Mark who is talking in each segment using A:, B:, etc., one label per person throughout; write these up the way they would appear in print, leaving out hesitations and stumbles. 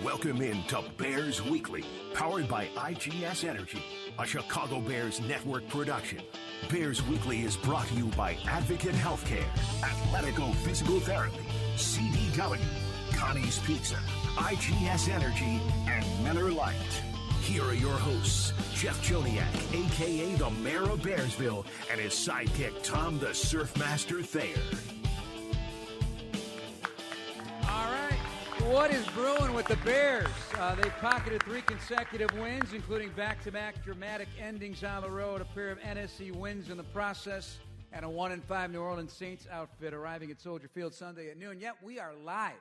A: Welcome into Bears Weekly, powered by IGS Energy, a Chicago Bears network production. Bears Weekly is brought to you by Advocate Healthcare, Athletico Physical Therapy, CDW, Connie's Pizza, IGS Energy, and Miller Lite. Here are your hosts, Jeff Joniak, a.k.a. the Mayor of Bearsville, and his sidekick, Tom the Surfmaster Thayer.
B: What is brewing with the Bears? They've pocketed 3 consecutive wins, including back-to-back dramatic endings on the road, a pair of NSC wins in the process, and a 1-5 New Orleans Saints outfit arriving at Soldier Field Sunday at noon. Yet we are live.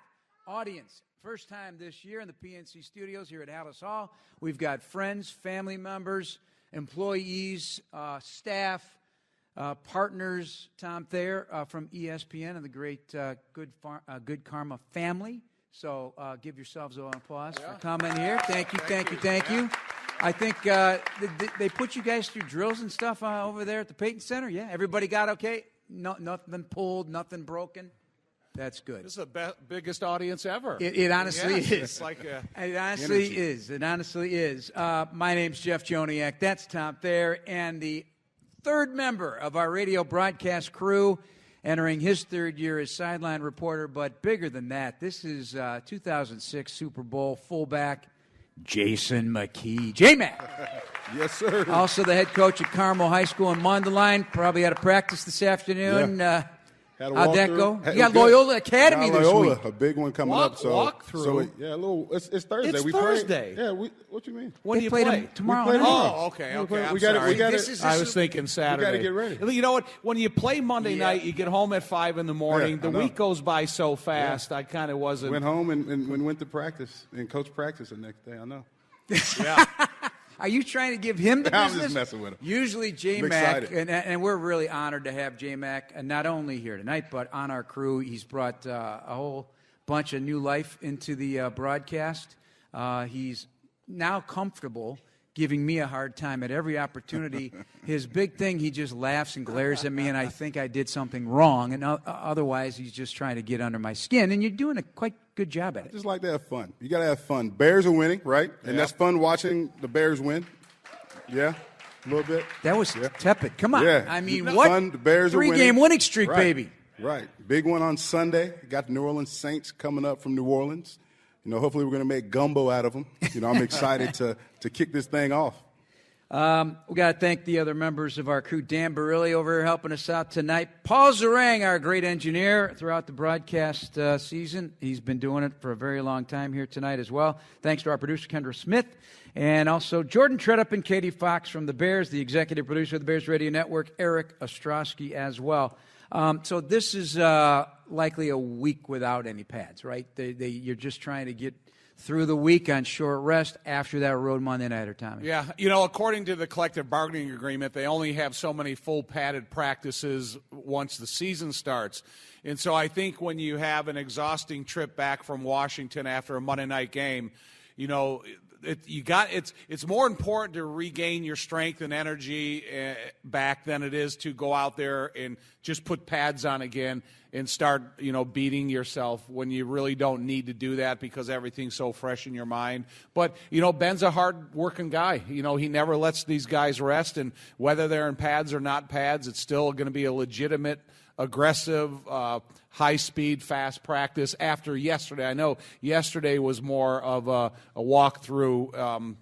B: Audience, first time this year in the PNC studios here at Halas Hall. We've got friends, family members, employees, staff, partners, Tom Thayer from ESPN and the great Good Karma family. So give yourselves an applause for coming here. Thank you. I think they put you guys through drills and stuff over there at the Payton Center. Yeah, everybody got okay? No, nothing pulled, nothing broken. That's good.
C: This is the biggest audience ever.
B: It honestly is.
C: It's like
B: it honestly is. It honestly is. My name's Jeff Joniak. That's Tom Thayer. And the third member of our radio broadcast crew, entering his third year as sideline reporter, but bigger than that, this is 2006 Super Bowl fullback Jason McKie. J-Mac.
D: Yes, sir.
B: Also the head coach at Carmel High School in Mundelein. Probably had a practice this afternoon.
D: Yeah.
B: How'd that go? You got Loyola Academy this week.
D: A big one coming up. So,
C: walk through.
D: It's Thursday.
C: It's
D: we
C: Thursday.
D: Play, what you mean?
C: When do you
B: play
C: play?
B: Tomorrow
D: play
B: night.
D: tomorrow.
C: Oh, okay.
D: We got
C: I was thinking Saturday.
D: We got to get ready.
C: You know what? When you play Monday night, you get home at 5 in the morning.
D: Yeah,
C: the week goes by so fast. Yeah. I kind of wasn't.
D: Went home and went to practice and coach practice the next day. I know.
C: Yeah.
B: Are you trying to give him the business?
D: I'm just messing with him.
B: Usually J-Mac, and we're really honored to have J-Mac, and not only here tonight, but on our crew. He's brought a whole bunch of new life into the broadcast. He's now comfortable giving me a hard time at every opportunity. His big thing, he just laughs and glares at me, and I think I did something wrong. And otherwise, he's just trying to get under my skin, and you're doing a quite good job at it.
D: I just like to have fun. You got to have fun. Bears are winning, right? And that's fun watching the Bears win. Yeah, a little bit.
B: That was tepid. Come on.
D: Yeah.
B: I mean,
D: Fun.
B: what?
D: The Bears are winning.
B: 3-game winning streak,
D: right.
B: baby.
D: Right. Big one on Sunday. Got the New Orleans Saints coming up from New Orleans. Hopefully we're going to make gumbo out of them. I'm excited to kick this thing off.
B: We got to thank the other members of our crew. Dan Barilli over here helping us out tonight. Paul Zarang, our great engineer throughout the broadcast season. He's been doing it for a very long time here tonight as well. Thanks to our producer, Kendra Smith. And also Jordan Tredup and Katie Fox from the Bears, the executive producer of the Bears Radio Network, Eric Ostrowski as well. So this is likely a week without any pads, right? You're just trying to get through the week on short rest after that road Monday nighter, Tommy.
C: Yeah, according to the collective bargaining agreement, they only have so many full padded practices once the season starts. And so I think when you have an exhausting trip back from Washington after a Monday night game, it's more important to regain your strength and energy back than it is to go out there and just put pads on again and start, beating yourself when you really don't need to do that because everything's so fresh in your mind. But, Ben's a hard-working guy. He never lets these guys rest, and whether they're in pads or not pads, it's still going to be a legitimate, aggressive, high-speed, fast practice after yesterday. I know yesterday was more of a walkthrough,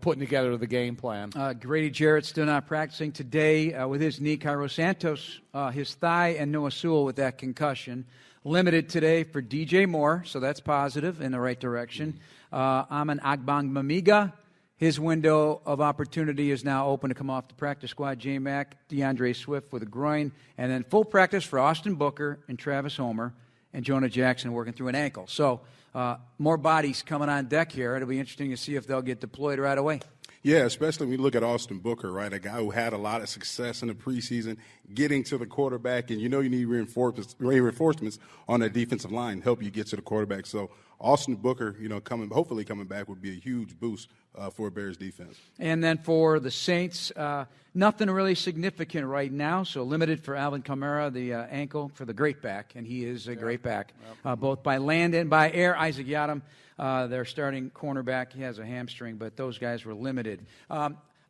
C: putting together the game plan.
B: Grady Jarrett still not practicing today with his knee. Cairo Santos, his thigh, and Noah Sewell with that concussion. Limited today for DJ Moore, so that's positive in the right direction. Aman Agbang-Mamiga, his window of opportunity is now open to come off the practice squad. J-Mac, DeAndre Swift with a groin, and then full practice for Austin Booker and Travis Homer, and Jonah Jackson working through an ankle. So more bodies coming on deck here. It'll be interesting to see if they'll get deployed right away.
D: Yeah, especially when you look at Austin Booker, right, a guy who had a lot of success in the preseason, getting to the quarterback, and you need reinforcements on that defensive line, help you get to the quarterback. So Austin Booker, hopefully coming back would be a huge boost for Bears defense.
B: And then for the Saints, nothing really significant right now. So limited for Alvin Kamara, the ankle for the great back, and he is a great back, both by land and by air. Isaac Yiadom, their starting cornerback, he has a hamstring, but those guys were limited.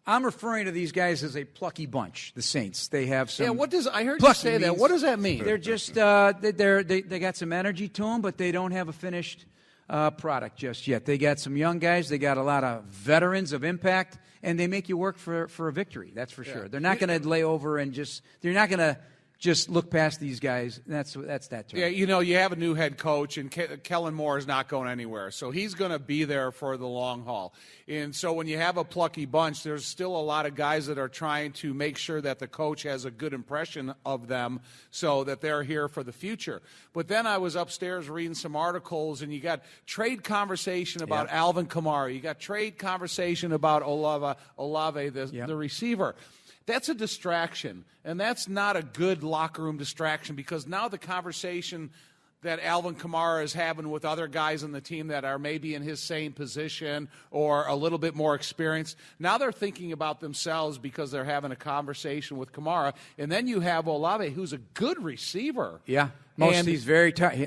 B: I'm referring to these guys as a plucky bunch, the Saints. They have some.
C: Yeah, I heard you say that. What does that mean?
B: They're just they got some energy to them, but they don't have a finished product just yet. They got some young guys. They got a lot of veterans of impact, and they make you work for a victory. That's for sure. They're not going to lay over and they're not going to just look past these guys. That's that term.
C: Yeah, you have a new head coach, and Kellen Moore is not going anywhere. So he's going to be there for the long haul. And so when you have a plucky bunch, there's still a lot of guys that are trying to make sure that the coach has a good impression of them so that they're here for the future. But then I was upstairs reading some articles, and you got trade conversation about Alvin Kamara. You got trade conversation about Olave, the receiver. That's a distraction, and that's not a good locker room distraction because now the conversation that Alvin Kamara is having with other guys on the team that are maybe in his same position or a little bit more experienced, now they're thinking about themselves because they're having a conversation with Kamara. And then you have Olave, who's a good receiver.
B: Yeah. Most of these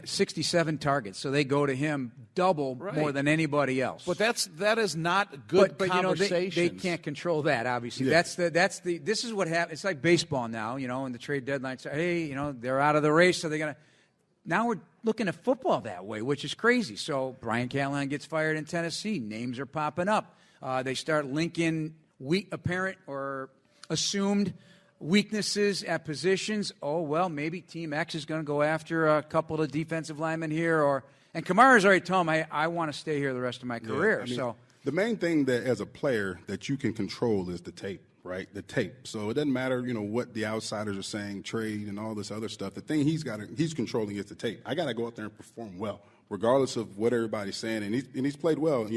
B: 67 targets, so they go to him double more than anybody else.
C: But that is not good conversation.
B: They can't control that. Obviously, this is what happens. It's like baseball now, and the trade deadline. So, hey, they're out of the race, so they're gonna. Now we're looking at football that way, which is crazy. So Brian Callahan gets fired in Tennessee. Names are popping up. They start linking apparent or assumed weaknesses at positions. Oh, well, maybe Team X is going to go after a couple of defensive linemen here. And Kamara's already told him, I want to stay here the rest of my career.
D: The main thing that as a player that you can control is the tape, right? The tape. So it doesn't matter, what the outsiders are saying, trade and all this other stuff. The thing he's controlling is the tape. I got to go out there and perform well, regardless of what everybody's saying. And he's played well.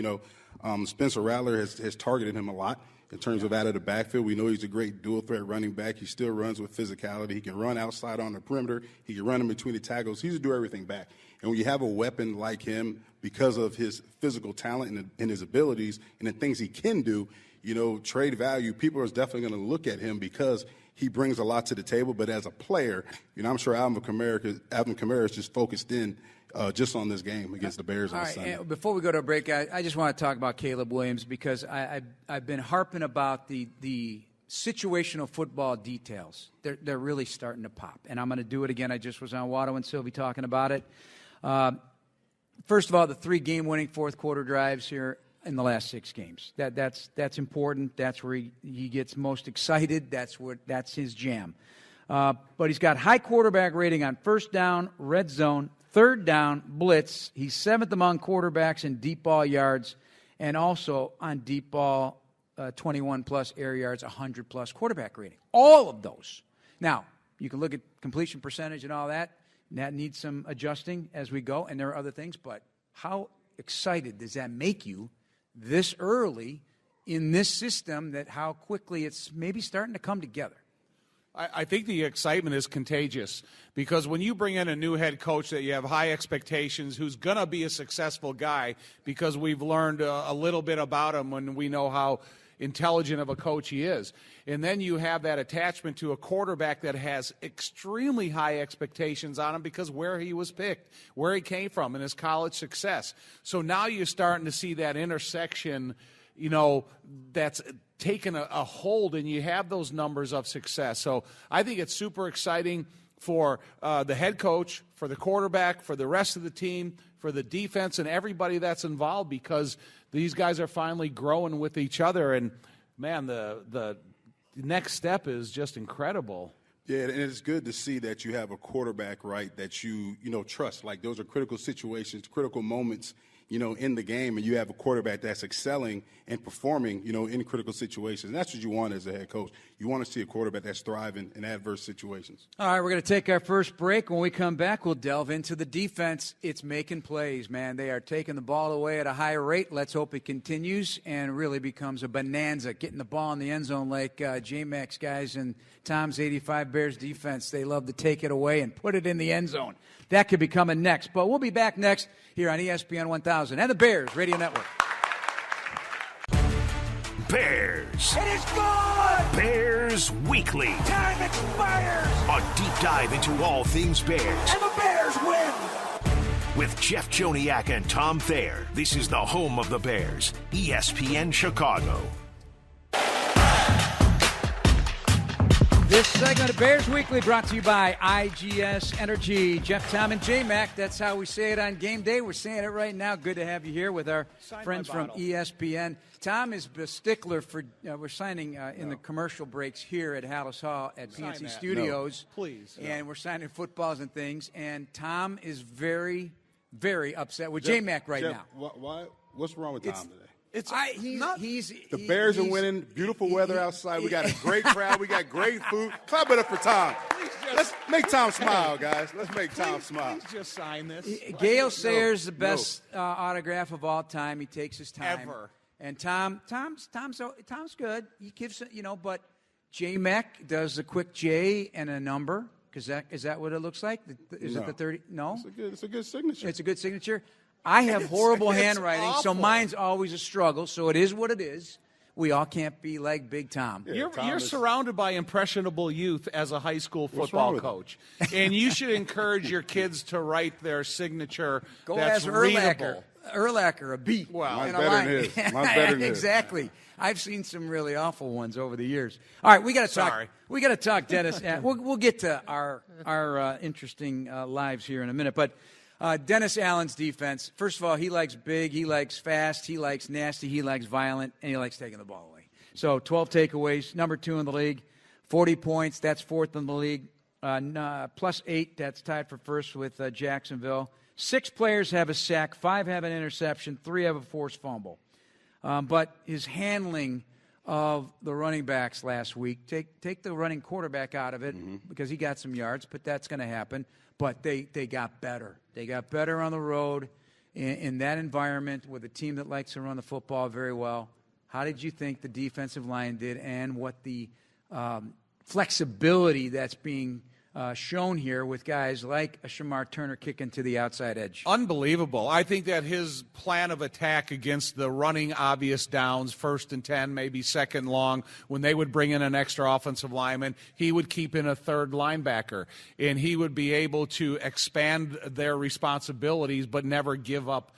D: Spencer Rattler has targeted him a lot. In terms of out of the backfield, we know he's a great dual-threat running back. He still runs with physicality. He can run outside on the perimeter. He can run in between the tackles. He's a do-everything back. And when you have a weapon like him, because of his physical talent and his abilities and the things he can do, trade value, people are definitely going to look at him because he brings a lot to the table. But as a player, I'm sure Alvin Kamara is just focused in just on this game against the Bears on Sunday.
B: And before we go to a break, I just want to talk about Caleb Williams because I've been harping about the situational football details. They're really starting to pop. And I'm going to do it again. I just was on Watto and Sylvie talking about it. First of all, the 3 game-winning fourth-quarter drives here in the last 6 games. That's important. That's where he gets most excited. That's his jam. But he's got high quarterback rating on first down, red zone, third down, blitz. He's 7th among quarterbacks in deep ball yards and also on deep ball 21-plus air yards, 100-plus quarterback rating. All of those. Now, you can look at completion percentage and all that. And that needs some adjusting as we go, and there are other things. But how excited does that make you this early in this system that how quickly it's maybe starting to come together?
C: I think the excitement is contagious because when you bring in a new head coach that you have high expectations, who's going to be a successful guy because we've learned a little bit about him when we know how intelligent of a coach he is. And then you have that attachment to a quarterback that has extremely high expectations on him because where he was picked, where he came from, and his college success. So now you're starting to see that intersection, that's taken a hold, and you have those numbers of success. So I think it's super exciting for the head coach, for the quarterback, for the rest of the team, for the defense, and everybody that's involved because these guys are finally growing with each other. And, man, the next step is just incredible.
D: Yeah, and it's good to see that you have a quarterback, right, that you trust. Like, those are critical situations, critical moments, in the game, and you have a quarterback that's excelling and performing, in critical situations. And that's what you want as a head coach. You want to see a quarterback that's thriving in adverse situations.
B: All right, we're going to take our first break. When we come back, we'll delve into the defense. It's making plays, man. They are taking the ball away at a high rate. Let's hope it continues and really becomes a bonanza, getting the ball in the end zone like J-Max guys and Tom's 85 Bears defense. They love to take it away and put it in the end zone. That could be coming next. But we'll be back next here on ESPN 1000 and the Bears Radio Network.
A: Bears.
E: It is good!
A: Bears Weekly.
E: Time expires!
A: A deep dive into all things Bears.
E: And the Bears win!
A: With Jeff Joniak and Tom Thayer, this is the home of the Bears, ESPN Chicago.
B: This segment of Bears Weekly brought to you by IGS Energy. Jeff, Tom, and J-Mac. That's how we say it on game day. We're saying it right now. Good to have you here with our friends from ESPN. Tom is a stickler for we're signing in the commercial breaks here at Halas Hall at PNC Studios.
C: No, please.
B: And we're signing footballs and things. And Tom is very, very upset with J-Mac right
D: Jeff,
B: now.
D: Why? What's wrong with Tom today?
B: The
D: Bears are winning. Beautiful weather outside. We got a great crowd. We got great food. Clap it up for Tom. Let's make Tom smile, guys. Let's make Tom smile.
C: Please just sign this.
B: Gale Sayers, the best autograph of all time. He takes his time.
C: Ever.
B: And Tom's good. He gives but J-Mac does a quick J and a number. Is that what it looks like? Is it the 30? No.
D: It's a good signature.
B: It's a good signature. I have horrible handwriting, so mine's always a struggle. So it is what it is. We all can't be like Big Tom.
C: Yeah, you're surrounded by impressionable youth as a high school football coach, and you should encourage your kids to write their signature.
B: Go
C: that's
B: ask
C: readable.
B: Urlacher, a B.
C: Well,
B: and
D: mine's
B: a
D: better
B: line.
D: than his. Mine's better than his.
B: Exactly. I've seen some really awful ones over the years. All right, we got to talk.
C: Sorry.
B: We got to talk, Dennis. We'll get to our interesting lives here in a minute, but. Dennis Allen's defense, first of all, he likes big, he likes fast, he likes nasty, he likes violent, and he likes taking the ball away. So 12 takeaways, number 2 in the league, 40 points, that's 4th in the league, plus 8, that's tied for first with Jacksonville. 6 players have a sack, 5 have an interception, 3 have a forced fumble. But his handling of the running backs last week, take the running quarterback out of it because he got some yards, but that's going to happen. But they got better. They got better on the road in that environment with a team that likes to run the football very well. How did you think the defensive line did, and what the flexibility that's being shown here with guys like a Shamar Turner kicking to the outside edge?
C: Unbelievable. I think that his plan of attack against the running obvious downs, 1st and 10, maybe 2nd long, when they would bring in an extra offensive lineman, he would keep in a 3rd linebacker, and he would be able to expand their responsibilities but never give up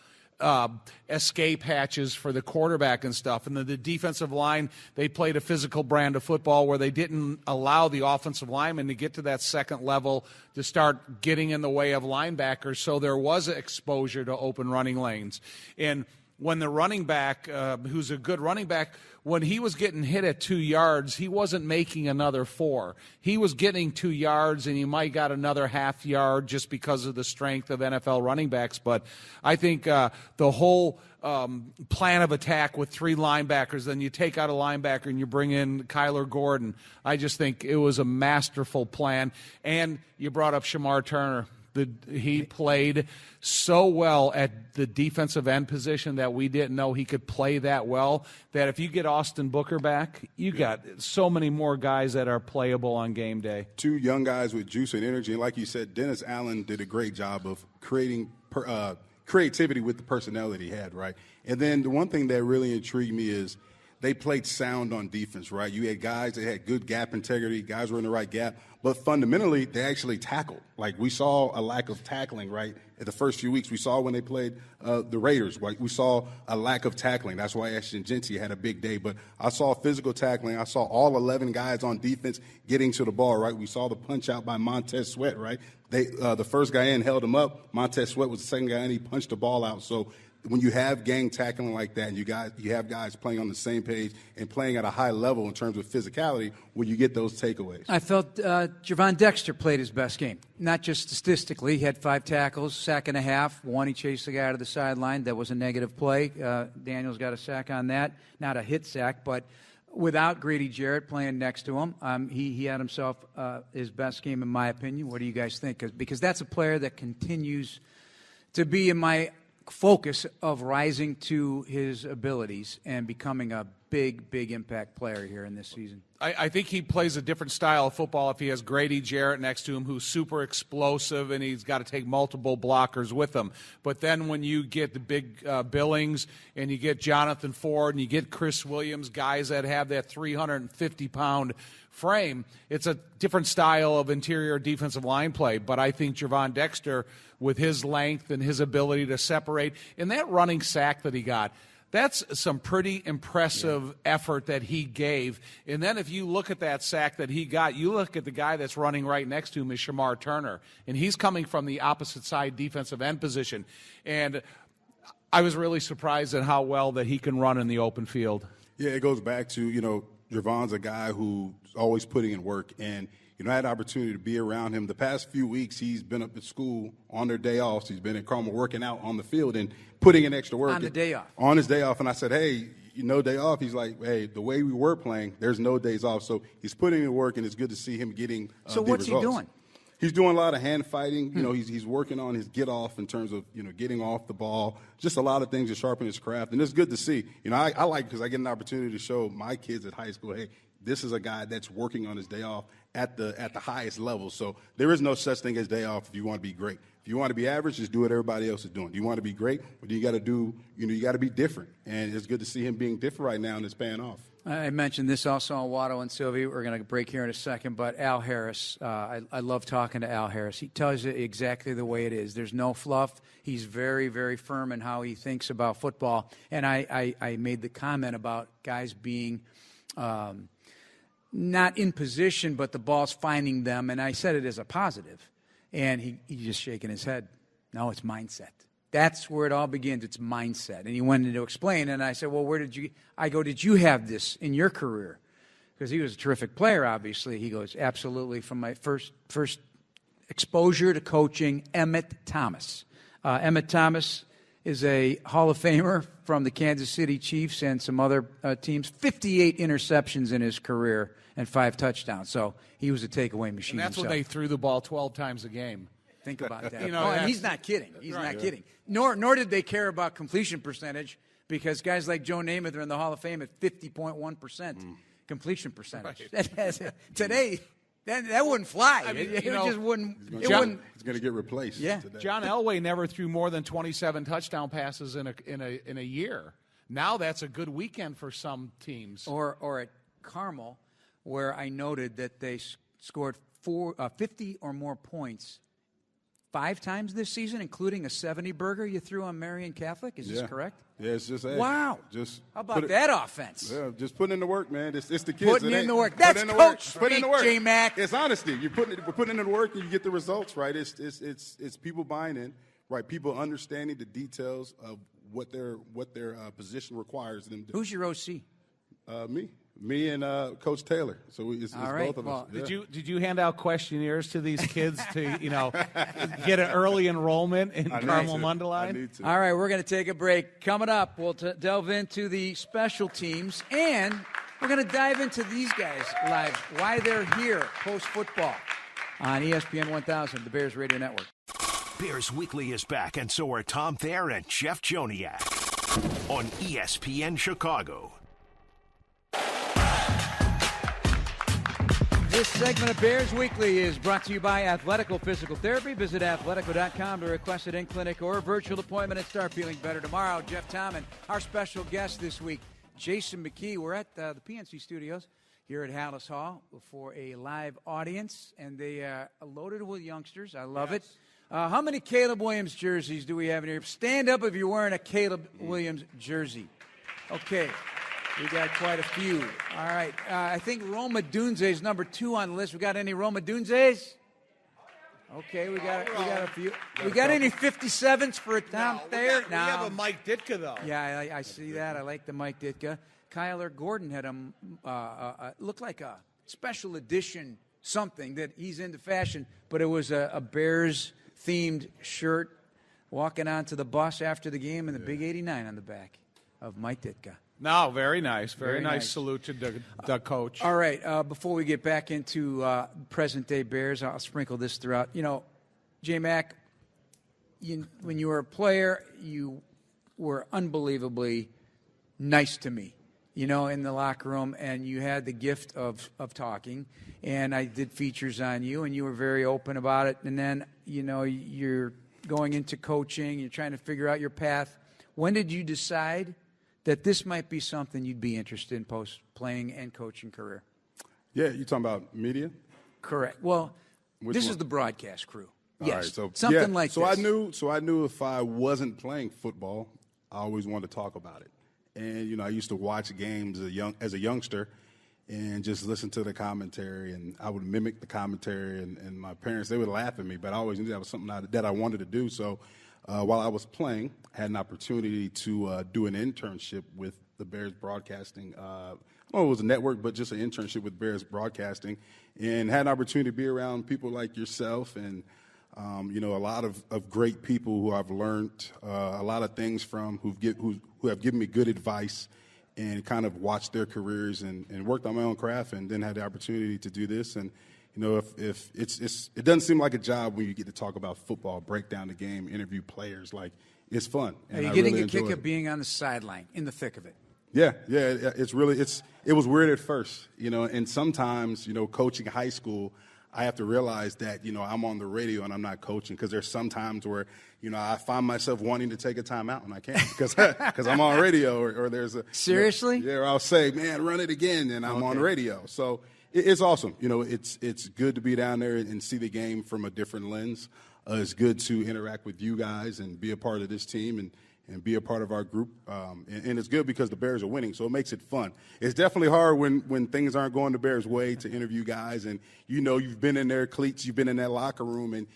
C: escape hatches for the quarterback and stuff. And the defensive line, they played a physical brand of football where they didn't allow the offensive linemen to get to that 2nd level to start getting in the way of linebackers. So there was exposure to open running lanes. And when the running back, who's a good running back, when he was getting hit at 2 yards, he wasn't making another 4. He was getting 2 yards, and he might got another half yard just because of the strength of NFL running backs. But I think the whole plan of attack with 3 linebackers, then you take out a linebacker and you bring in Kyler Gordon, I just think it was a masterful plan. And you brought up Shamar Turner. He played so well at the defensive end position that we didn't know he could play that well, that if you get Austin Booker back, you got so many more guys that are playable on game day.
D: 2 young guys with juice and energy. And like you said, Dennis Allen did a great job of creating creativity with the personnel that he had, right? And then the one thing that really intrigued me is they played sound on defense, right? You had guys that had good gap integrity, guys were in the right gap, but fundamentally they actually tackled. Like we saw a lack of tackling, right? In the first few weeks, we saw when they played the Raiders, right? We saw a lack of tackling. That's why Ashton Genty had a big day. But I saw physical tackling. I saw all 11 guys on defense getting to the ball, right? We saw the punch out by Montez Sweat, right? The first guy in held him up. Montez Sweat was the second guy in. He punched the ball out. So when you have gang tackling like that and you have guys playing on the same page and playing at a high level in terms of physicality, when you get those takeaways.
B: I felt Javon Dexter played his best game, not just statistically. He had 5 tackles, sack and a half. 1, he chased the guy out of the sideline. That was a negative play. Daniels got a sack on that. Not a hit sack, but without Grady Jarrett playing next to him, he had himself his best game, in my opinion. What do you guys think? Because that's a player that continues to be in my focus of rising to his abilities and becoming a big impact player here in this season.
C: I think he plays a different style of football if he has Grady Jarrett next to him, who's super explosive, and he's got to take multiple blockers with him. But then when you get the big Billings and you get Jonathan Ford and you get Chris Williams, guys that have that 350-pound frame, it's a different style of interior defensive line play. But I think Javon Dexter, with his length and his ability to separate, and that running sack that he got, that's some pretty impressive effort that he gave. And then if you look at that sack that he got, you look at the guy that's running right next to him is Shamar Turner, and he's coming from the opposite side defensive end position. And I was really surprised at how well that he can run in the open field.
D: Yeah, it goes back to, Javon's a guy who's always putting in work, and I had the opportunity to be around him. The past few weeks, he's been up at school on their day offs. He's been at Carmel working out on the field and putting in extra work.
B: On the day off.
D: On his day off. And I said, hey, day off. He's like, hey, the way we were playing, there's no days off. So he's putting in work, and it's good to see him getting
B: So what's
D: results.
B: he doing?
D: He's doing a lot of hand fighting. He's working on his get off in terms of, getting off the ball. Just a lot of things to sharpen his craft. And it's good to see. I like, because I get an opportunity to show my kids at high school, hey, this is a guy that's working on his day off at the highest level. So there is no such thing as day off if you want to be great. If you want to be average, just do what everybody else is doing. Do you want to be great? What do you got to do? You got to be different. And it's good to see him being different right now, and it's paying off.
B: I mentioned this also on Watto and Sylvie. We're going to break here in a second. But Al Harris, I love talking to Al Harris. He tells you exactly the way it is. There's no fluff. He's very, very firm in how he thinks about football. And I made the comment about guys being not in position, but the ball's finding them. And I said it as a positive. And he's just shaking his head. No, it's mindset. That's where it all begins. It's mindset. And he went in to explain. And I said, well, did you have this in your career? Because he was a terrific player, obviously. He goes, absolutely. From my first exposure to coaching, Emmett Thomas. Emmett Thomas is a Hall of Famer from the Kansas City Chiefs and some other teams. 58 interceptions in his career and 5 touchdowns. So he was a takeaway machine.
C: And that's
B: himself.
C: when they threw the ball 12 times a game.
B: Think about that.
C: And
B: he's not kidding. He's not kidding. Nor did they care about completion percentage, because guys like Joe Namath are in the Hall of Fame at 50.1% completion percentage. Right. Today, that wouldn't fly. It just wouldn't. It's going
D: to get replaced.
B: Yeah.
D: Today.
C: John Elway never threw more than 27 touchdown passes in a year. Now that's a good weekend for some teams.
B: Or at Carmel, where I noted that they scored 50 or more points 5 times this season, including a 70-burger you threw on Marian Catholic. Is this correct?
D: Yeah, it's just
B: wow. How about that offense?
D: Yeah, just putting in the work, man. It's the kids.
B: Putting in the work. That's coach speak, J-Mac.
D: It's honesty. We're putting in the work, and you get the results, right? It's people buying in, right? People understanding the details of what their position requires them to.
B: Who's your OC?
D: Me and Coach Taylor. So it's
B: right.
D: both of us.
C: Yeah. Did you hand out questionnaires to these kids to get an early enrollment in Carmel Mundelein?
D: I need to.
B: All right, we're going to take a break. Coming up, we'll delve into the special teams, and we're going to dive into these guys' lives, why they're here post-football on ESPN 1000, the Bears Radio Network.
A: Bears Weekly is back, and so are Tom Thayer and Jeff Joniak on ESPN Chicago.
B: This segment of Bears Weekly is brought to you by Athletico Physical Therapy. Visit athletico.com to request an in-clinic or virtual appointment and start feeling better tomorrow. Jeff Tom and our special guest this week, Jason McKie. We're at the PNC Studios here at Halas Hall for a live audience, and they are loaded with youngsters. I love it. How many Caleb Williams jerseys do we have in here? Stand up if you're wearing a Caleb Williams jersey. Okay. We got quite a few. All right. I think Roma Dunze is number 2 on the list. We got any Roma Dunzes? Okay, we got a few. We got any 57s for a Tom Thayer?
C: We have a Mike Ditka, though.
B: Yeah, I see that. I like the Mike Ditka. Kyler Gordon had looked like a special edition something that he's into fashion, but it was a Bears-themed shirt walking onto the bus after the game and the big 89 on the back of Mike Ditka.
C: No, very nice. Very nice salute to the coach.
B: All right, before we get back into present-day Bears, I'll sprinkle this throughout. J-Mac, when you were a player, you were unbelievably nice to me. in the locker room, and you had the gift of talking. And I did features on you, and you were very open about it. And then, you're going into coaching. You're trying to figure out your path. When did you decide that this might be something you'd be interested in post-playing and coaching career?
D: Yeah, you talking about media?
B: Correct. Well, this is the broadcast crew. Yes, something like this.
D: So I knew if I wasn't playing football, I always wanted to talk about it. And, I used to watch games as a youngster and just listen to the commentary, and I would mimic the commentary, and my parents, they would laugh at me, but I always knew that was something that I wanted to do. So while I was playing, I had an opportunity to do an internship with the Bears Broadcasting. I don't know if it was a network, but just an internship with Bears Broadcasting, and had an opportunity to be around people like yourself and, a lot of great people who I've learned a lot of things from, who have given me good advice, and kind of watched their careers and worked on my own craft, and then had the opportunity to do this. And if it doesn't seem like a job when you get to talk about football, break down the game, interview players, like it's fun.
B: Are you getting a kick of being on the sideline, in the thick of it?
D: Yeah, it was weird at first, and sometimes, coaching high school, I have to realize that, I'm on the radio and I'm not coaching, because there's some times where, I find myself wanting to take a timeout and I can't because I'm on radio, or there's a...
B: Seriously?
D: Or I'll say, man, run it again, and I'm on radio. So it's awesome. It's good to be down there and see the game from a different lens. It's good to interact with you guys and be a part of this team and be a part of our group. And it's good because the Bears are winning, so it makes it fun. It's definitely hard when things aren't going the Bears' way to interview guys, and you've been in their cleats, you've been in that locker room, and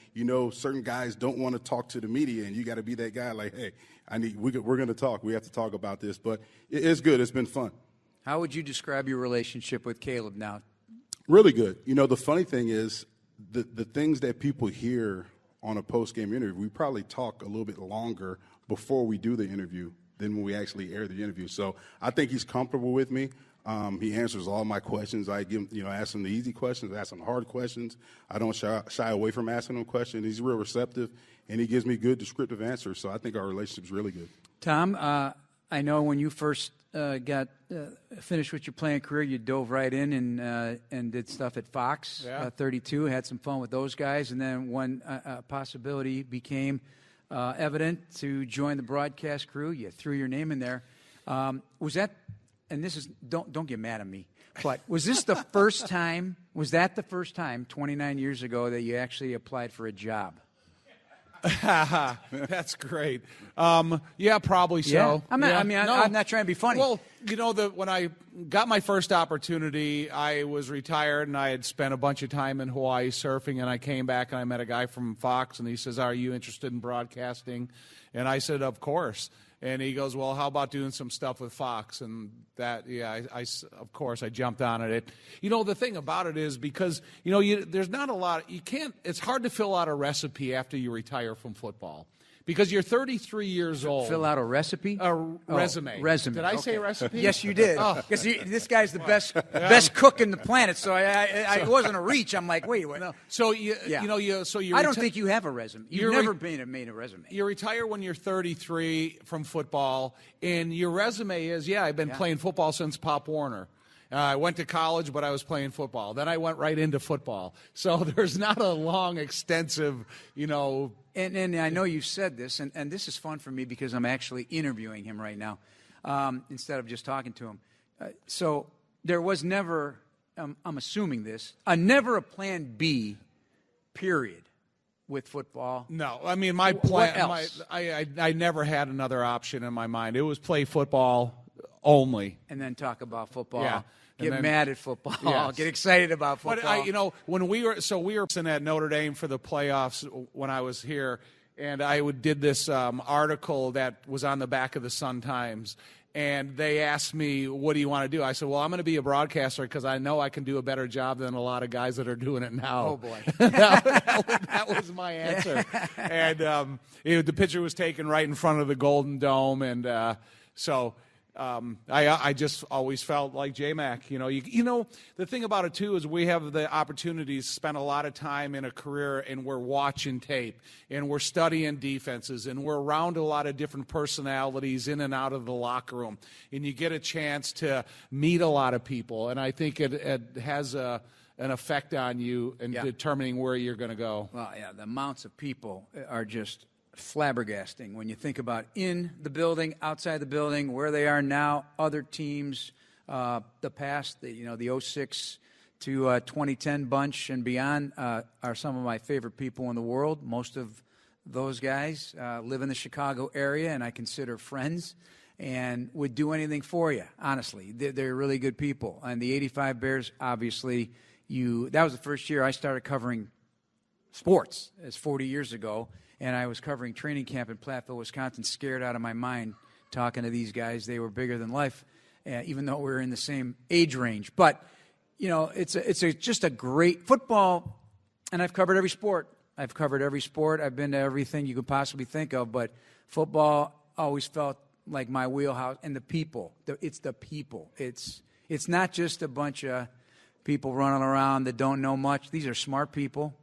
D: certain guys don't want to talk to the media, and you got to be that guy like, hey, we're going to talk. We have to talk about this. But it's good. It's been fun.
B: How would you describe your relationship with Caleb now?
D: Really good. The funny thing is the things that people hear on a post-game interview, we probably talk a little bit longer before we do the interview than when we actually air the interview. So I think he's comfortable with me. He answers all my questions. I give him, ask him the easy questions, ask him the hard questions. I don't shy away from asking him questions. He's real receptive, and he gives me good descriptive answers. So I think our relationship's really good.
B: Tom, I know when you first got finished with your playing career, you dove right in and did stuff at Fox 32, had some fun with those guys, and then when possibility became evident to join the broadcast crew, you threw your name in there. Was that, and this is, don't get mad at me, but was this the first time, was that the first time 29 years ago that you actually applied for a job?
C: That's great. Yeah, probably so.
B: Yeah? I'm not trying to be funny.
C: Well, when I got my first opportunity, I was retired and I had spent a bunch of time in Hawaii surfing, and I came back and I met a guy from Fox, and he says, "Are you interested in broadcasting?" And I said, "Of course." And he goes, "Well, how about doing some stuff with Fox?" And that, of course, I jumped on it. The thing about it is because, there's not a lot, it's hard to fill out a recipe after you retire from football. Because you're 33 years old.
B: Fill out a recipe?
C: Resume.
B: Resume.
C: Did I say recipe?
B: Yes, you did. Because this guy's the best cook in the planet, so it wasn't a reach. I'm like, wait. No.
C: So
B: I don't think you have a resume. You've never made a resume.
C: You retire when you're 33 from football, and your resume is, I've been playing football since Pop Warner. I went to college, but I was playing football. Then I went right into football. So there's not a long, extensive,
B: And I know you've said this, and this is fun for me because I'm actually interviewing him right now instead of just talking to him. So there was never, I'm assuming this, never a plan B, period, with football.
C: No, I mean, my plan,
B: what else?
C: I never had another option in my mind. It was play football only.
B: And then talk about football.
C: Yeah.
B: Get mad at football.
C: Yes.
B: Get excited about football.
C: But when we were at Notre Dame for the playoffs when I was here, and I did this article that was on the back of the Sun-Times, and they asked me, "What do you want to do?" I said, "Well, I'm going to be a broadcaster because I know I can do a better job than a lot of guys that are doing it now."
B: Oh boy,
C: that was my answer. And the picture was taken right in front of the Golden Dome, and so. I just always felt like J-Mac. You know, the thing about it, too, is we have the opportunity to spend a lot of time in a career, and we're watching tape, and we're studying defenses, and we're around a lot of different personalities in and out of the locker room. And you get a chance to meet a lot of people, and I think it has an effect on you in determining where you're going to go.
B: Well, yeah, the amounts of people are just flabbergasting when you think about in the building, outside the building, where they are now, other teams, the past, the 06 to 2010 bunch and beyond are some of my favorite people in the world. Most of those guys live in the Chicago area, and I consider friends and would do anything for you, honestly. They're really good people. And the 85 Bears, obviously, that was the first year I started covering sports. It's 40 years ago. And I was covering training camp in Platteville, Wisconsin, scared out of my mind talking to these guys. They were bigger than life, even though we were in the same age range. But, it's just a great football, and I've covered every sport. I've been to everything you could possibly think of, but football always felt like my wheelhouse. And the people, it's the people. It's not just a bunch of people running around that don't know much. These are smart people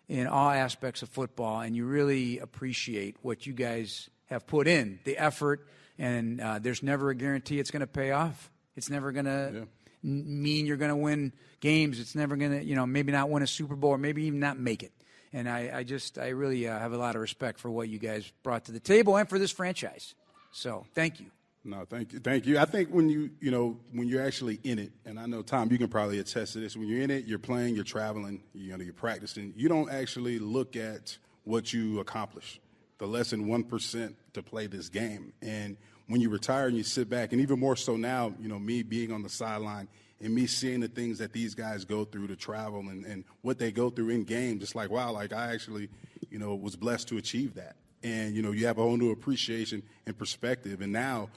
B: in all aspects of football, and you really appreciate what you guys have put in, the effort, and there's never a guarantee it's going to pay off. It's never going to mean you're going to win games. It's never going to, maybe not win a Super Bowl or maybe even not make it. And I really have a lot of respect for what you guys brought to the table and for this franchise. So thank you.
D: No, thank you. I think when you're actually in it, and I know, Tom, you can probably attest to this. When you're in it, you're playing, you're traveling, you're practicing. You don't actually look at what you accomplish, the less than 1% to play this game. And when you retire and you sit back, and even more so now, me being on the sideline and me seeing the things that these guys go through to travel and what they go through in games, it's like, wow, like I actually, was blessed to achieve that. And, you have a whole new appreciation and perspective. And now,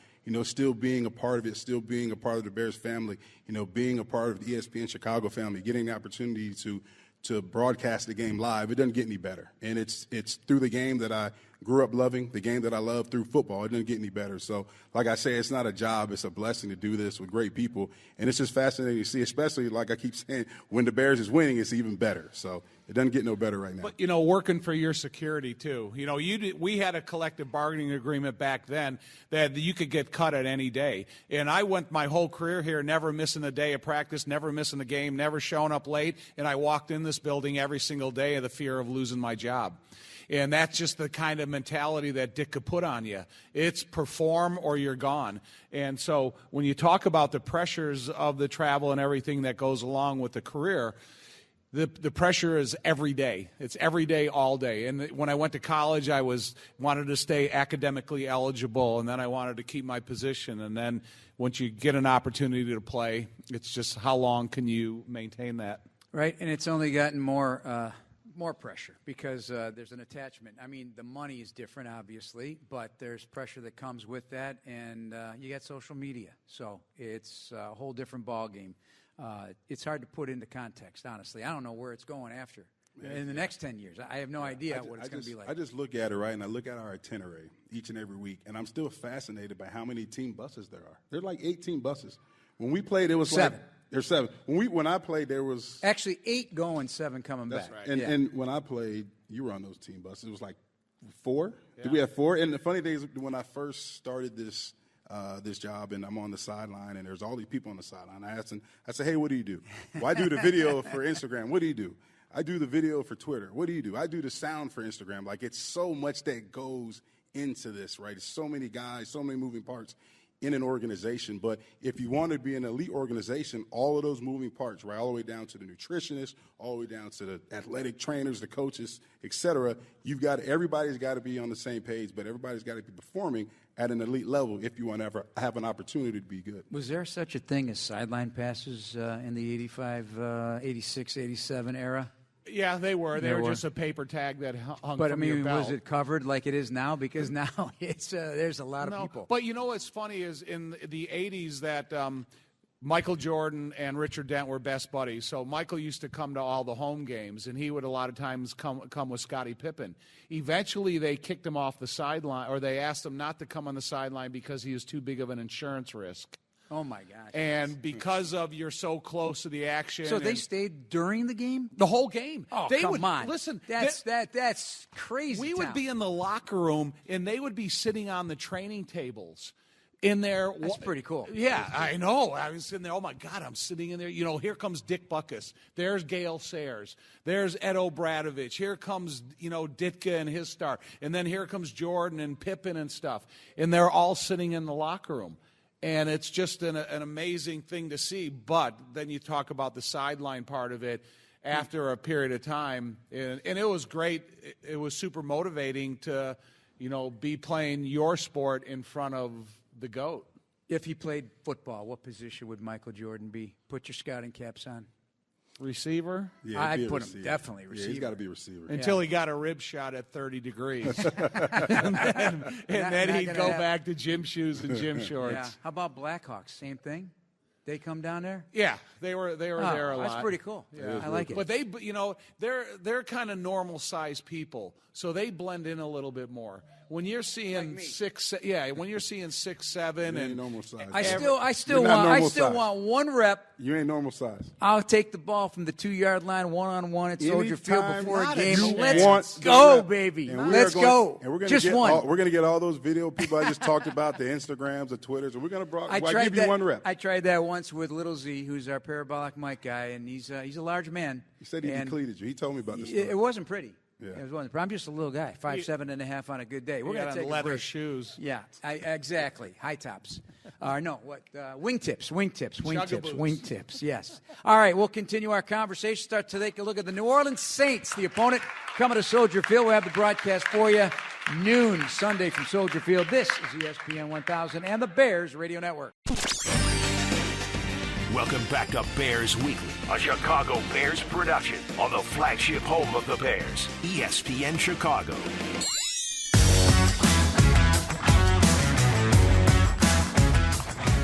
D: still being a part of it, still being a part of the Bears family, being a part of the ESPN Chicago family, getting the opportunity to broadcast the game live, it doesn't get any better. And it's through the game that I grew up loving, the game that I love through football. It doesn't get any better. So, like I say, it's not a job. It's a blessing to do this with great people. And it's just fascinating to see, especially, like I keep saying, when the Bears is winning, it's even better. So it doesn't get no better right now.
C: But, working for your security, too. We had a collective bargaining agreement back then that you could get cut at any day. And I went my whole career here never missing a day of practice, never missing a game, never showing up late. And I walked in this building every single day of the fear of losing my job. And that's just the kind of mentality that Dick could put on you. It's perform or you're gone. And so when you talk about the pressures of the travel and everything that goes along with the career, the pressure is every day. It's every day, all day. And when I went to college, I wanted to stay academically eligible, and then I wanted to keep my position. And then once you get an opportunity to play, it's just how long can you maintain that?
B: Right, and it's only gotten more pressure because there's an attachment. I mean, the money is different, obviously, but there's pressure that comes with that, and you got social media. So it's a whole different ballgame. It's hard to put into context, honestly. I don't know where it's going after. In the next 10 years, I have no idea what it's going to be like.
D: I just look at it, right, and I look at our itinerary each and every week, and I'm still fascinated by how many team buses there are. There are like 18 buses. When we played, it was
B: 7.
D: There's 7. When I played, there was
B: actually 8 going, 7 coming back.
D: Right. And when I played, you were on those team buses. It was like 4. Yeah. Did we have 4? And the funny thing is, when I first started this job, and I'm on the sideline, and there's all these people on the sideline, I asked them, I said, hey, what do you do? Well, I do the video for Instagram. What do you do? I do the video for Twitter. What do you do? I do the sound for Instagram. Like, it's so much that goes into this, right? It's so many guys, so many moving parts in an organization. But if you want to be an elite organization, all of those moving parts, right, all the way down to the nutritionists, all the way down to the athletic trainers, the coaches, et cetera, everybody's got to be on the same page, but everybody's got to be performing at an elite level if you want to ever have an opportunity to be good.
B: Was there such a thing as sideline passes in the 85, 86, 87 era?
C: Yeah, they were. They were just a paper tag that hung
B: but,
C: from
B: I mean,
C: your belt.
B: was it covered like it is now? Because now it's there's a lot of people.
C: But you know what's funny is in the 80s that Michael Jordan and Richard Dent were best buddies. So Michael used to come to all the home games, and he would a lot of times come with Scottie Pippen. Eventually, they kicked him off the sideline, or they asked him not to come on the sideline because he was too big of an insurance risk.
B: Oh, my gosh.
C: And because of you're so close to the action.
B: So they stayed during the game?
C: The whole game.
B: Oh,
C: they
B: come on.
C: Listen,
B: that's crazy.
C: We would be in the locker room, and they would be sitting on the training tables. In there.
B: That's pretty cool.
C: Yeah, I know. I was sitting there, oh, my God, I'm sitting in there. You know, here comes Dick Butkus. There's Gale Sayers. There's Ed O'Bradovich. Here comes, Ditka and his star. And then here comes Jordan and Pippen and stuff. And they're all sitting in the locker room. And it's just an amazing thing to see. But then you talk about the sideline part of it after a period of time. And it was great. It was super motivating to, be playing your sport in front of the GOAT.
B: If he played football, what position would Michael Jordan be? Put your scouting caps on.
C: Receiver?
D: Yeah,
B: I'd put him definitely receiver.
D: Yeah, he's got to be receiver.
C: Until he got a rib shot at 30 degrees. and then he'd go back to gym shoes and gym shorts.
B: Yeah. How about Blackhawks? Same thing? They come down there?
C: Yeah, they were there a lot.
B: That's pretty cool. Yeah, I like it.
C: But they're kind of normal sized people, so they blend in a little bit more. When you're seeing
B: like
C: 6'7", when you're seeing 6'7", and
D: normal size.
B: I still want one rep.
D: You ain't normal size.
B: I'll take the ball from the 2-yard line, one-on-one at Soldier Field before a game.
D: Let's
B: go, baby. Let's go.
D: And we're gonna
B: just one.
D: We're going to get all those video people I just talked about, the Instagrams, the Twitters, and we're going to give you one rep.
B: I tried that once with Little Z, who's our parabolic mic guy, and he's a large man.
D: He said he depleted you. He told me about this.
B: It wasn't pretty.
D: Yeah.
B: It wasn't. I'm just a little guy, 5'7.5" on a good day. We're going to take
C: leather
B: a break.
C: shoes.
B: Yeah, exactly. High tops. Wingtips. Wingtips. Yes. All right, we'll continue our conversation. Start to take a look at the New Orleans Saints, the opponent coming to Soldier Field. We'll have the broadcast for you noon Sunday from Soldier Field. This is ESPN 1000 and the Bears Radio Network.
A: Welcome back to Bears Weekly, a Chicago Bears production on the flagship home of the Bears, ESPN Chicago.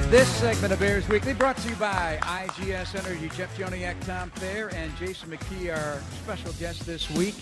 B: This segment of Bears Weekly brought to you by IGS Energy. Jeff Joniak, Tom Thayer, and Jason McKie, our special guest this week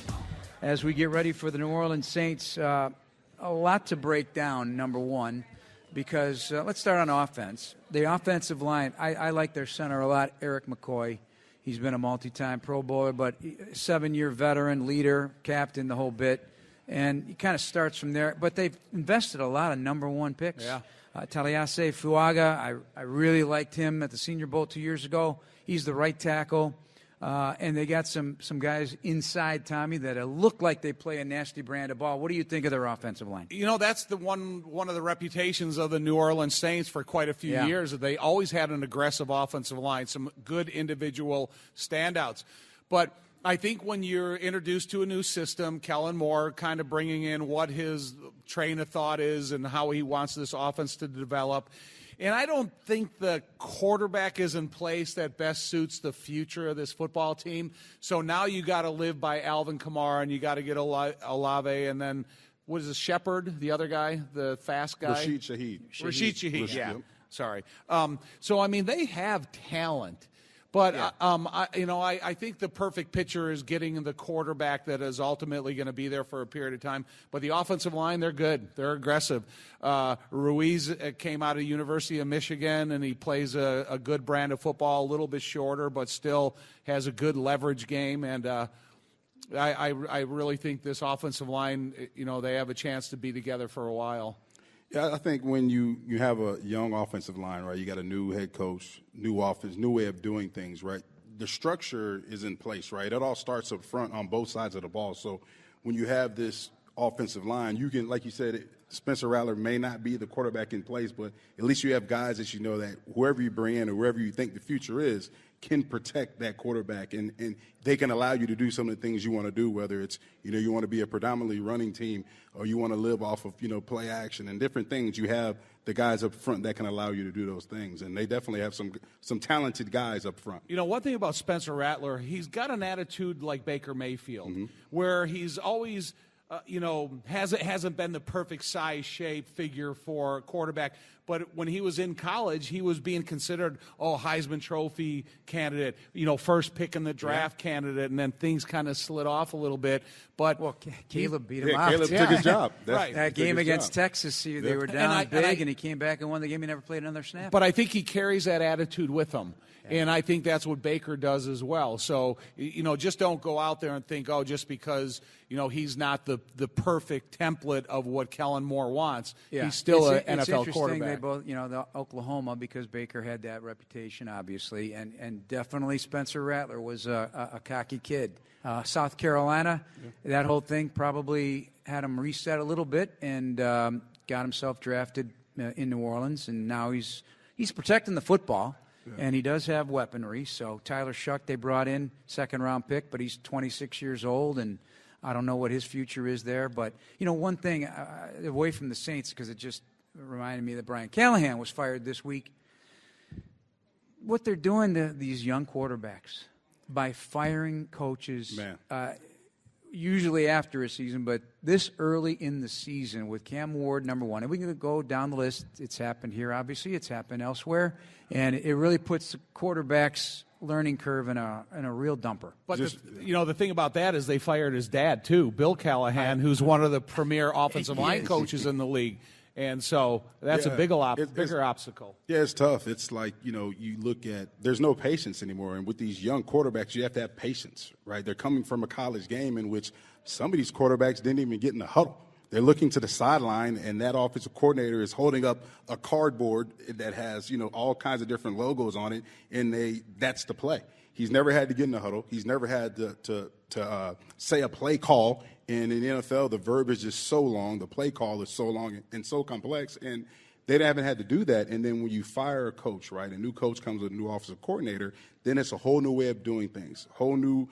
B: as we get ready for the New Orleans Saints. A lot to break down, number one, because let's start on offense. The offensive line, I like their center a lot, Eric McCoy. He's been a multi-time Pro Bowler, but 7-year veteran, leader, captain, the whole bit. And he kind of starts from there. But they've invested a lot of number one picks.
C: Yeah.
B: Taliase Fuaga, I really liked him at the Senior Bowl 2 years ago. He's the right tackle. And they got some guys inside, Tommy, that look like they play a nasty brand of ball. What do you think of their offensive line?
C: That's the one of the reputations of the New Orleans Saints for quite a few years. They always had an aggressive offensive line, some good individual standouts. But I think when you're introduced to a new system, Kellen Moore kind of bringing in what his train of thought is and how he wants this offense to develop. And I don't think the quarterback is in place that best suits the future of this football team. So now you got to live by Alvin Kamara, and you got to get Olave, and then what is it, Shepard, the other guy, the fast guy?
D: Rashid Shaheed.
C: Yeah. Sorry. So, they have talent. But, I think the perfect picture is getting the quarterback that is ultimately going to be there for a period of time. But the offensive line, they're good. They're aggressive. Ruiz came out of the University of Michigan, and he plays a good brand of football, a little bit shorter, but still has a good leverage game. And I really think this offensive line, they have a chance to be together for a while.
D: Yeah, I think when you have a young offensive line, right, you got a new head coach, new offense, new way of doing things, right? The structure is in place, right? It all starts up front on both sides of the ball. So when you have this offensive line, you can, like you said, Spencer Rattler may not be the quarterback in place, but at least you have guys that that whoever you bring in or wherever you think the future is can protect that quarterback, and they can allow you to do some of the things you want to do, whether it's, you want to be a predominantly running team or you want to live off of, play action and different things. You have the guys up front that can allow you to do those things, and they definitely have some talented guys up front.
C: One thing about Spencer Rattler, he's got an attitude like Baker Mayfield, where he's always hasn't been the perfect size, shape, figure for a quarterback, But when he was in college, he was being considered, Heisman Trophy candidate, first pick in the draft candidate, and then things kind of slid off a little bit. But
B: Caleb beat him out.
D: Caleb took his job.
C: Right.
B: That game against Texas, they were down big, and he came back and won the game. He never played another snap.
C: But I think he carries that attitude with him. And I think that's what Baker does as well. So, just don't go out there and think, just because, he's not the perfect template of what Kellen Moore wants. Yeah. He's still an NFL quarterback.
B: They both, the Oklahoma, because Baker had that reputation, obviously, and definitely Spencer Rattler was a cocky kid. South Carolina, that whole thing probably had him reset a little bit and got himself drafted in New Orleans, and now he's protecting the football. Yeah. And he does have weaponry. So Tyler Shuck, they brought in, second-round pick, but he's 26 years old, and I don't know what his future is there. But, one thing, away from the Saints, because it just reminded me that Brian Callahan was fired this week. What they're doing to these young quarterbacks by firing coaches usually after a season, but this early in the season with Cam Ward, number one. And we can go down the list. It's happened here, obviously. It's happened elsewhere. And it really puts the quarterback's learning curve in a real dumper.
C: But, the thing about that is they fired his dad, too, Bill Callahan, who's one of the premier offensive line coaches in the league. And so that's a bigger obstacle. Yeah,
D: it's tough. It's like, you look at – there's no patience anymore. And with these young quarterbacks, you have to have patience, right? They're coming from a college game in which some of these quarterbacks didn't even get in the huddle. They're looking to the sideline, and that offensive coordinator is holding up a cardboard that has, all kinds of different logos on it, and that's the play. He's never had to get in the huddle. He's never had to say a play call. And in the NFL, the verb is just so long. The play call is so long and so complex. And they haven't had to do that. And then when you fire a coach, right, a new coach comes with a new offensive coordinator, then it's a whole new way of doing things. Whole new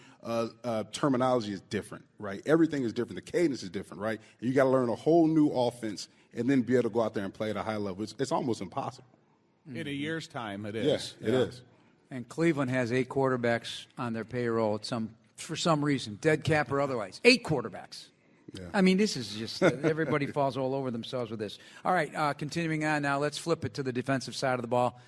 D: terminology is different, right? Everything is different. The cadence is different, right? And you got to learn a whole new offense and then be able to go out there and play at a high level. It's almost impossible.
C: In a year's time, it is.
D: Yes, it is.
B: And Cleveland has 8 quarterbacks on their payroll for some reason, dead cap or otherwise. 8 quarterbacks. Yeah. I mean, this is just everybody falls all over themselves with this. All right, continuing on now, let's flip it to the defensive side of the ball.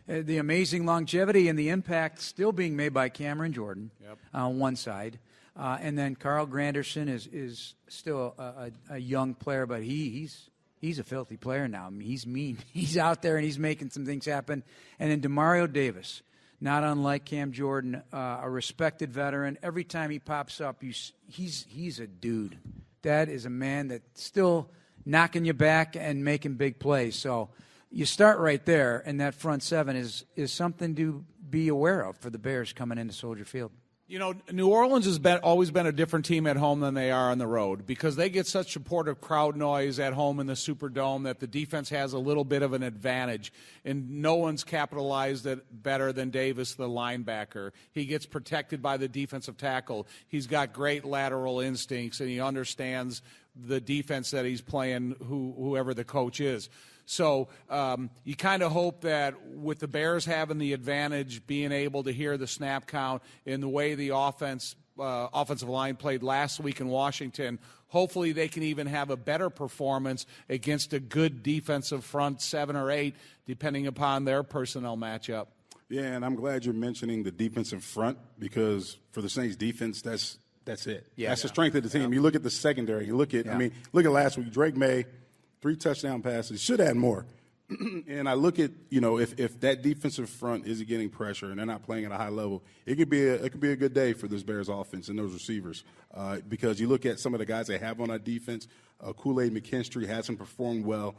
B: The amazing longevity and the impact still being made by Cameron Jordan on one side. And then Carl Granderson is still a young player, but he's a filthy player now. I mean, he's mean. He's out there, and he's making some things happen. And then DeMario Davis, not unlike Cam Jordan, a respected veteran. Every time he pops up, he's a dude. That is a man that's still knocking you back and making big plays. So you start right there, and that front seven is something to be aware of for the Bears coming into Soldier Field.
C: New Orleans has always been a different team at home than they are on the road because they get such supportive crowd noise at home in the Superdome that the defense has a little bit of an advantage, and no one's capitalized it better than Davis, the linebacker. He gets protected by the defensive tackle. He's got great lateral instincts, and he understands the defense that he's playing, whoever the coach is. So you kind of hope that with the Bears having the advantage, being able to hear the snap count in the way the offensive line played last week in Washington, hopefully they can even have a better performance against a good defensive front 7 or 8, depending upon their personnel matchup.
D: Yeah, and I'm glad you're mentioning the defensive front because for the Saints defense, that's it. Yeah, that's the strength of the team. You look at the secondary. You look at look at last week. Drake May, 3 touchdown passes. Should add more. And I look at if that defensive front isn't getting pressure and they're not playing at a high level, it could be a good day for this Bears offense and those receivers because you look at some of the guys they have on that defense. Kool-Aid McKinstry hasn't performed well.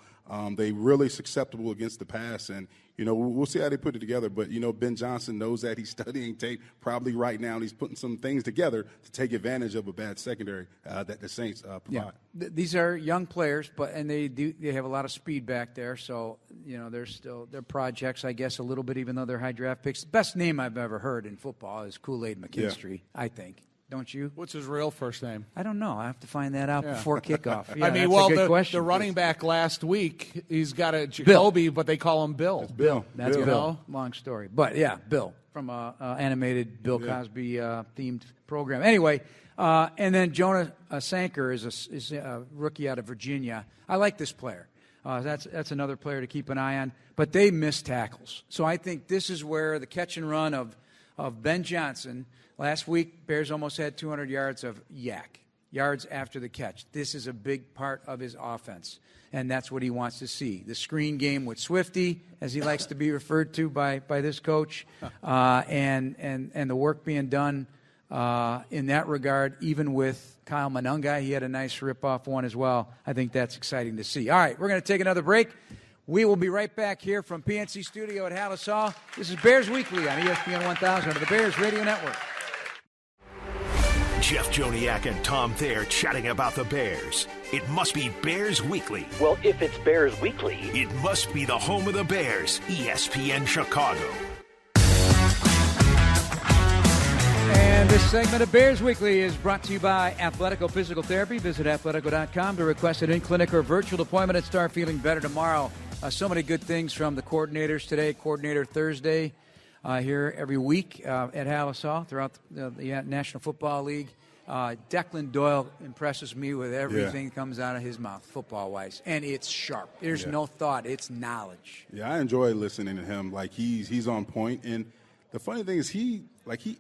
D: They really susceptible against the pass, and we'll see how they put it together. But Ben Johnson knows that he's studying tape probably right now, and he's putting some things together to take advantage of a bad secondary that the Saints provide.
B: Yeah. These are young players, and they have a lot of speed back there. So they're projects, I guess, a little bit, even though they're high draft picks. The best name I've ever heard in football is Kool-Aid McKinstry. Yeah. I think. Don't you?
C: What's his real first name?
B: I don't know. I have to find that out before kickoff. Yeah,
C: the running back last week, he's got a Jacoby, but they call him Bill.
D: It's Bill.
B: That's Bill. Long story. But, Bill from an animated Bill Cosby themed program. Anyway, and then Jonah Sanker is a rookie out of Virginia. I like this player. That's another player to keep an eye on. But they miss tackles. So I think this is where the catch and run of Ben Johnson. Last week, Bears almost had 200 yards of yards after the catch. This is a big part of his offense, and that's what he wants to see. The screen game with Swifty, as he likes to be referred to by this coach, and the work being done in that regard, even with Kyle Monunga. He had a nice rip-off one as well. I think that's exciting to see. All right, we're going to take another break. We will be right back here from PNC Studio at Halas Hall. This is Bears Weekly on ESPN 1000 of the Bears Radio Network.
A: Jeff Joniak and Tom Thayer chatting about the Bears. It must be Bears Weekly.
F: Well, if it's Bears Weekly,
A: it must be the home of the Bears, ESPN Chicago.
B: And this segment of Bears Weekly is brought to you by Athletico Physical Therapy. Visit athletico.com to request an in-clinic or virtual appointment and start feeling better tomorrow. So many good things from the coordinators today. Coordinator Thursday here every week at Halas Hall throughout the National Football League. Declan Doyle impresses me with everything that comes out of his mouth, football-wise, and it's sharp. There's no thought; it's knowledge.
D: Yeah, I enjoy listening to him. Like he's on point, and the funny thing is he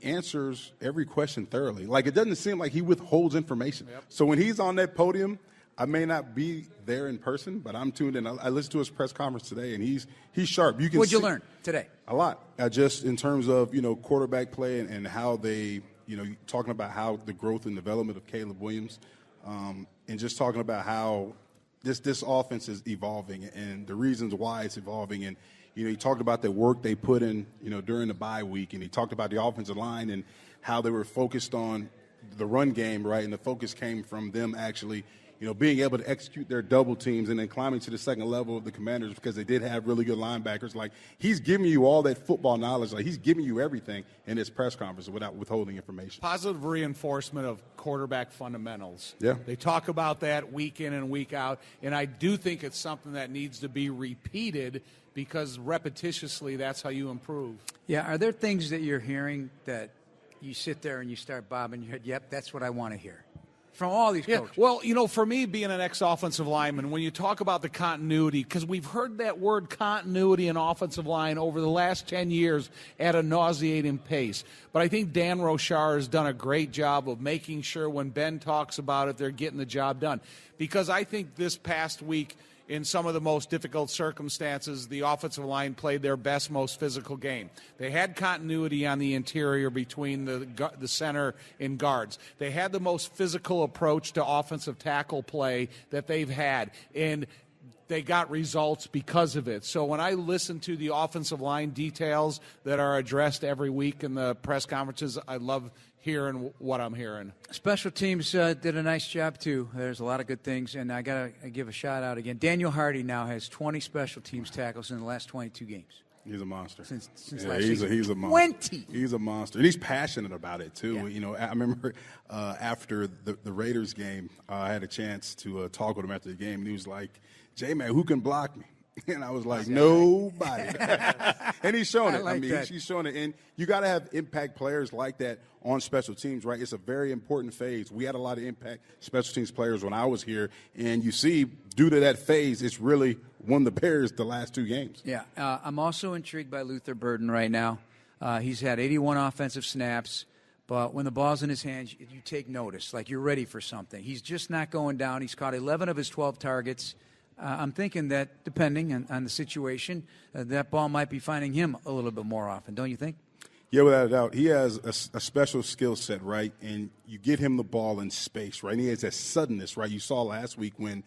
D: answers every question thoroughly. Like it doesn't seem like he withholds information. Yep. So when he's on that podium, I may not be there in person, but I'm tuned in. I listened to his press conference today, and he's sharp.
B: What'd you learn today?
D: A lot. Just in terms of quarterback play and how they. Talking about how the growth and development of Caleb Williams, and just talking about how this offense is evolving and the reasons why it's evolving. And, he talked about the work they put in, during the bye week. And he talked about the offensive line and how they were focused on the run game, right? And the focus came from them actually, being able to execute their double teams and then climbing to the second level of the Commanders because they did have really good linebackers. Like, he's giving you all that football knowledge. Like, he's giving you everything in his press conference without withholding information.
C: Positive reinforcement of quarterback fundamentals.
D: Yeah.
C: They talk about that week in and week out, and I do think it's something that needs to be repeated because repetitiously that's how you improve.
B: Yeah, are there things that you're hearing that you sit there and you start bobbing your head, yep, that's what I want to hear? From all these coaches.
C: Well, for me, being an ex-offensive lineman, when you talk about the continuity, because we've heard that word continuity in offensive line over the last 10 years at a nauseating pace. But I think Dan Rochar has done a great job of making sure when Ben talks about it, they're getting the job done. Because I think this past week, in some of the most difficult circumstances, the offensive line played their best, most physical game. They had continuity on the interior between the center and guards. They had the most physical approach to offensive tackle play that they've had, and they got results because of it. So when I listen to the offensive line details that are addressed every week in the press conferences, I love hearing what I'm hearing.
B: Special teams did a nice job, too. There's a lot of good things, and I got to give a shout-out again. Daniel Hardy now has 20 special teams tackles in the last 22 games.
D: He's a monster.
B: Since last season.
D: He's a monster.
B: 20!
D: He's a monster. And he's passionate about it, too.
B: Yeah.
D: I remember after the Raiders game, I had a chance to talk with him after the game, and he was like, J-Man, who can block me? And I was like, nobody. And he's showing it. He's showing it. And you got to have impact players like that on special teams, right? It's a very important phase. We had a lot of impact special teams players when I was here. And you see, due to that phase, it's really won the Bears the last two games.
B: Yeah. I'm also intrigued by Luther Burden right now. He's had 81 offensive snaps. But when the ball's in his hands, you take notice. Like, you're ready for something. He's just not going down. He's caught 11 of his 12 targets. I'm thinking that, depending on the situation, that ball might be finding him a little bit more often, don't you think?
D: Yeah, without a doubt. He has a special skill set, right? And you get him the ball in space, right? And he has that suddenness, right? You saw last week when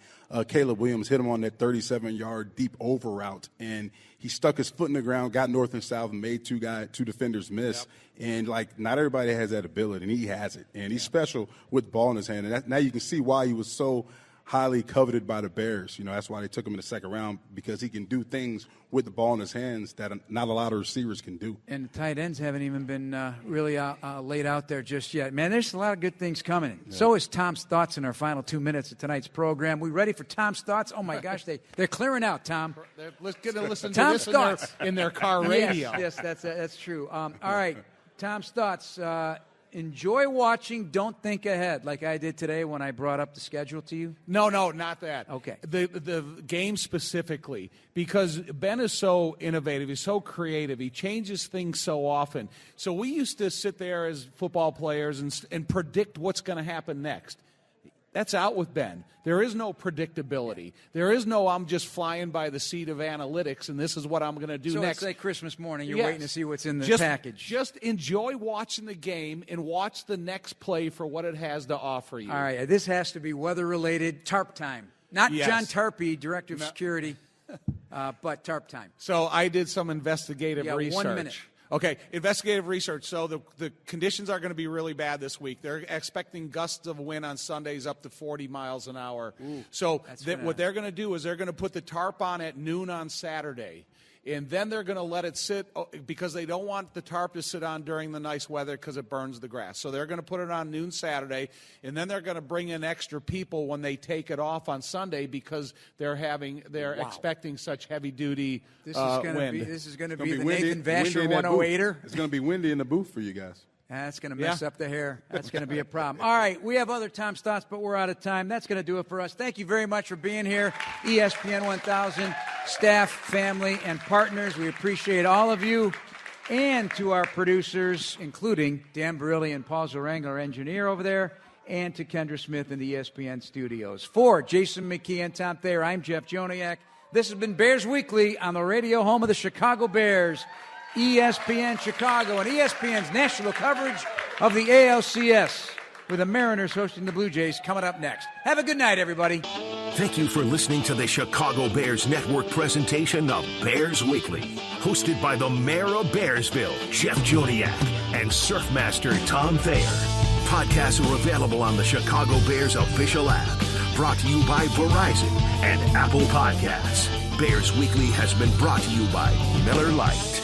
D: Caleb Williams hit him on that 37-yard deep over route, and he stuck his foot in the ground, got north and south, and made two defenders miss. Yep. And, not everybody has that ability, and he has it. And he's special with the ball in his hand. And now you can see why he was so highly coveted by the Bears. That's why they took him in the second round, because he can do things with the ball in his hands that not a lot of receivers can do.
B: And the tight ends haven't even been really laid out there just yet. Man, there's a lot of good things coming. Yeah. So is Tom's thoughts in our final 2 minutes of tonight's program. We ready for Tom's thoughts? Oh, my gosh, they're clearing out, Tom.
C: Let's get to listen
B: Tom's
C: to
B: this
C: in their car radio.
B: Yes, that's true. All right, Tom's thoughts. enjoy watching, don't think ahead, like I did today when I brought up the schedule to you?
C: No, not that.
B: Okay.
C: The game specifically, because Ben is so innovative, he's so creative, he changes things so often. So we used to sit there as football players and predict what's going to happen next. That's out with Ben. There is no predictability. There is no I'm just flying by the seat of analytics and this is what I'm going to do
B: so
C: next.
B: So it's like Christmas morning. You're
C: Yes.
B: waiting to see what's in the package.
C: Just enjoy watching the game and watch the next play for what it has to offer you.
B: All right. This has to be weather-related. Tarp time. Not
C: Yes.
B: John Tarpey, Director of Security, but tarp time.
C: So I did some investigative research.
B: 1 minute.
C: Okay, investigative research. So the conditions are going to be really bad this week. They're expecting gusts of wind on Sundays up to 40 miles an hour.
B: Ooh,
C: so what they're going to do is they're going to put the tarp on at noon on Saturday. And then they're going to let it sit because they don't want the tarp to sit on during the nice weather because it burns the grass. So they're going to put it on noon Saturday, and then they're going to bring in extra people when they take it off on Sunday because they're expecting such heavy-duty wind.
B: This is going to be the Nathan Vasher 108er.
D: It's going to be windy in the booth for you guys.
B: That's going to mess up the hair. That's going to be a problem. All right, we have other Tom's Thoughts, but we're out of time. That's going to do it for us. Thank you very much for being here, ESPN 1000, staff, family, and partners. We appreciate all of you. And to our producers, including Dan Barilli and Paul Zarang, our engineer over there, and to Kendra Smith in the ESPN studios. For Jason McKie and Tom Thayer, I'm Jeff Joniak. This has been Bears Weekly on the radio home of the Chicago Bears, ESPN Chicago, and ESPN's national coverage of the ALCS, with the Mariners hosting the Blue Jays coming up next. Have a good night, everybody.
A: Thank you for listening to the Chicago Bears Network presentation of Bears Weekly, hosted by the Mayor of Bearsville, Jeff Joniak, and Surfmaster Tom Thayer. Podcasts are available on the Chicago Bears official app, brought to you by Verizon and Apple Podcasts. Bears Weekly has been brought to you by Miller Lite.